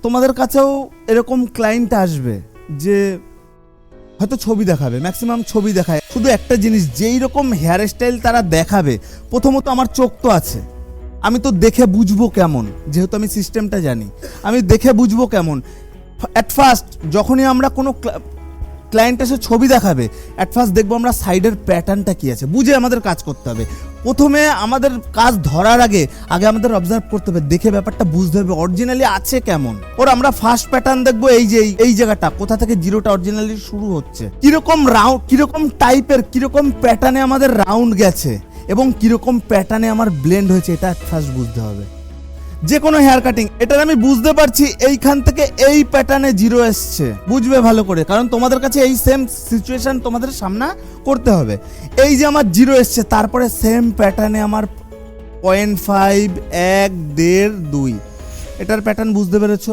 তোমাদের কাছেও এরকম ক্লায়েন্ট আসবে যে হয়তো ছবি দেখাবে, ম্যাক্সিমাম ছবি দেখায়, শুধু একটা জিনিস, যেই রকম হেয়ার স্টাইল তারা দেখাবে, প্রথমত আমার চোখ তো আছে, আমি তো দেখে বুঝবো কেমন, যেহেতু আমি সিস্টেমটা জানি, আমি দেখে বুঝবো কেমন। অ্যাট ফার্স্ট যখনই আমরা কোনো ক্লায়েন্ট এসে ছবি দেখাবে, অ্যাট ফার্স্ট দেখবো আমরা সাইডের প্যাটার্নটা কি আছে, বুঝে আমাদের কাজ করতে হবে। প্রথমে আমাদের কাজ ধরার আগে আমাদের অবজার্ভ করতে হবে, দেখে ব্যাপারটা বুঝতে হবে অরিজিনালি আছে কেমন। ওর আমরা ফার্স্ট প্যাটার্ন দেখবো, এই যে এই জায়গাটা কোথা থেকে জিরোটা অরিজিনালি শুরু হচ্ছে, কিরকম রাউন্ড, কিরকম টাইপের, কিরকম প্যাটার্নে আমাদের রাউন্ড গেছে এবং কিরকম প্যাটার্নে আমার ব্লেন্ড হয়েছে, এটা ফার্স্ট বুঝতে হবে। যে কোনো হেয়ার কাটিং, এটার আমি বুঝতে পারছি এইখান থেকে এই প্যাটার্নে জিরো এসছে, বুঝবে ভালো করে, কারণ তোমাদের কাছে এই সেম সিচুয়েশন তোমাদের সামনা করতে হবে। এই যে আমার জিরো এসছে, তারপরে সেম প্যাটার্নে আমার 0.5, 1, 1.5, 2, এটার প্যাটার্ন বুঝতে পেরেছো?